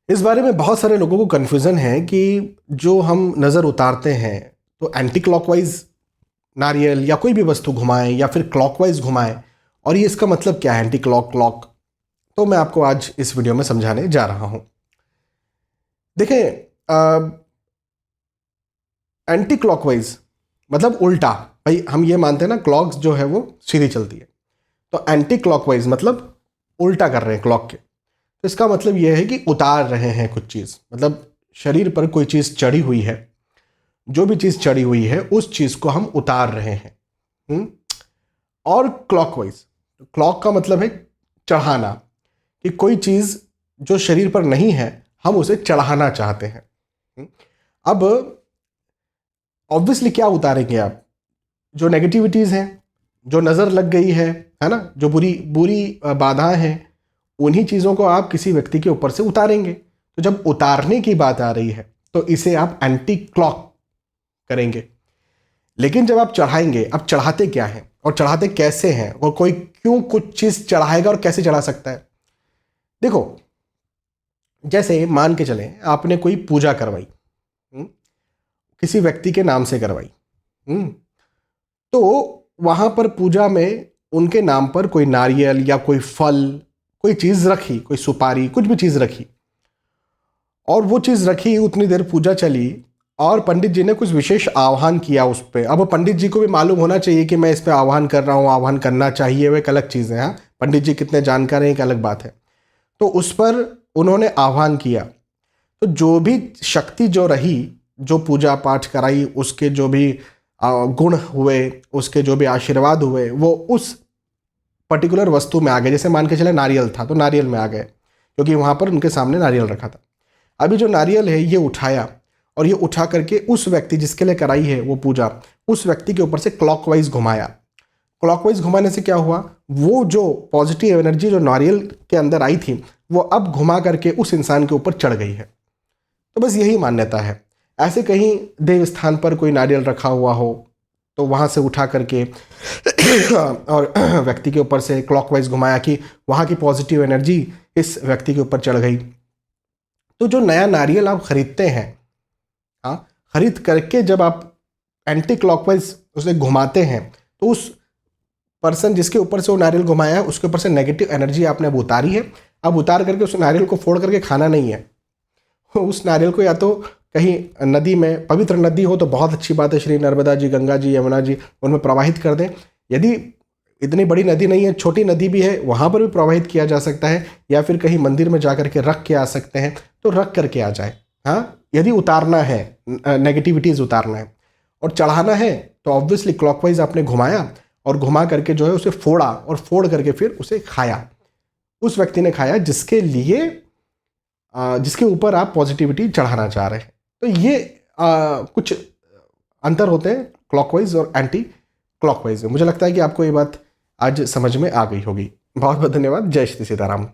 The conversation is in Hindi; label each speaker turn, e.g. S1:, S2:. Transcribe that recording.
S1: इस बारे में बहुत सारे लोगों को कन्फ्यूज़न है कि जो हम नज़र उतारते हैं तो एंटी क्लॉकवाइज नारियल या कोई भी वस्तु घुमाएं या फिर क्लॉकवाइज घुमाएं, और ये इसका मतलब क्या है एंटी क्लॉक क्लॉक। तो मैं आपको आज इस वीडियो में समझाने जा रहा हूं। देखें, एंटी क्लॉकवाइज मतलब उल्टा। भाई हम ये मानते हैं ना क्लॉक्स जो है वो सीधी चलती है, तो एंटी क्लॉकवाइज मतलब उल्टा कर रहे हैं क्लॉक के। तो इसका मतलब ये है कि उतार रहे हैं कुछ चीज़, मतलब शरीर पर कोई चीज़ चढ़ी हुई है, जो भी चीज़ चढ़ी हुई है उस चीज़ को हम उतार रहे हैं। और क्लॉकवाइज, क्लॉक का मतलब है चढ़ाना, कि कोई चीज़ जो शरीर पर नहीं है हम उसे चढ़ाना चाहते हैं। अब ऑब्वियसली क्या उतारेंगे आप? जो नेगेटिविटीज़ हैं, जो नज़र लग गई है ना, जो बुरी बुरी बाधाएं हैं, उन्हीं चीज़ों को आप किसी व्यक्ति के ऊपर से उतारेंगे। तो जब उतारने की बात आ रही है तो इसे आप एंटी क्लॉक करेंगे। लेकिन जब आप चढ़ाएंगे, अब चढ़ाते क्या हैं और चढ़ाते कैसे हैं, और कोई क्यों कुछ चीज़ चढ़ाएगा और कैसे चढ़ा सकता है? देखो, जैसे मान के चलें आपने कोई पूजा करवाई, किसी व्यक्ति के नाम से करवाई, तो वहाँ पर पूजा में उनके नाम पर कोई नारियल या कोई फल, कोई चीज़ रखी, कोई सुपारी, कुछ भी चीज़ रखी, और वो चीज़ रखी, उतनी देर पूजा चली और पंडित जी ने कुछ विशेष आह्वान किया उस पर। अब पंडित जी को भी मालूम होना चाहिए कि मैं इस पर आह्वान कर रहा हूँ, आह्वान करना चाहिए, वो एक अलग चीज़ है। हाँ, पंडित जी कितने जानकार हैं एक अलग बात है। तो उस पर उन्होंने आह्वान किया, तो जो भी शक्ति जो रही, जो पूजा पाठ कराई, उसके जो भी गुण हुए, उसके जो भी आशीर्वाद हुए, वो उस पर्टिकुलर वस्तु में आ गए। जैसे मान के चले नारियल था तो नारियल में आ गए, क्योंकि वहाँ पर उनके सामने नारियल रखा था। अभी जो नारियल है ये उठाया, और ये उठा करके उस व्यक्ति जिसके लिए कराई है वो पूजा, उस व्यक्ति के ऊपर से क्लॉकवाइज घुमाया। क्लॉकवाइज घुमाने से क्या हुआ, वो जो पॉजिटिव एनर्जी जो नारियल के अंदर आई थी वो अब घुमा करके उस इंसान के ऊपर चढ़ गई है। तो बस यही मान्यता है। ऐसे कहीं देव स्थान पर कोई नारियल रखा हुआ हो तो वहाँ से उठा करके और व्यक्ति के ऊपर से क्लॉकवाइज घुमाया कि वहाँ की पॉजिटिव एनर्जी इस व्यक्ति के ऊपर चढ़ गई। तो जो नया नारियल आप खरीदते हैं, हाँ, खरीद करके जब आप एंटी क्लॉकवाइज उसे घुमाते हैं तो उस पर्सन जिसके ऊपर से वो नारियल घुमाया है उसके ऊपर से नेगेटिव एनर्जी आपने अब उतारी है। अब उतार करके उस नारियल को फोड़ करके खाना नहीं है, उस नारियल को या तो कहीं नदी में, पवित्र नदी हो तो बहुत अच्छी बात है, श्री नर्मदा जी, गंगा जी, यमुना जी, उनमें प्रवाहित कर दें। यदि इतनी बड़ी नदी नहीं है, छोटी नदी भी है, वहाँ पर भी प्रवाहित किया जा सकता है, या फिर कहीं मंदिर में जा करके रख के आ सकते हैं, तो रख करके आ जाए। हाँ, यदि उतारना है, नेगेटिविटीज़ उतारना है और चढ़ाना है, तो ऑब्वियसली क्लॉकवाइज आपने घुमाया और घुमा करके जो है उसे फोड़ा, और फोड़ करके फिर उसे खाया। उस व्यक्ति ने खाया जिसके ऊपर आप पॉजिटिविटी चढ़ाना चाह रहे हैं। तो ये कुछ अंतर होते हैं क्लॉकवाइज और एंटी क्लॉकवाइज में। मुझे लगता है कि आपको ये बात आज समझ में आ गई होगी। बहुत बहुत धन्यवाद। जय श्री सीताराम।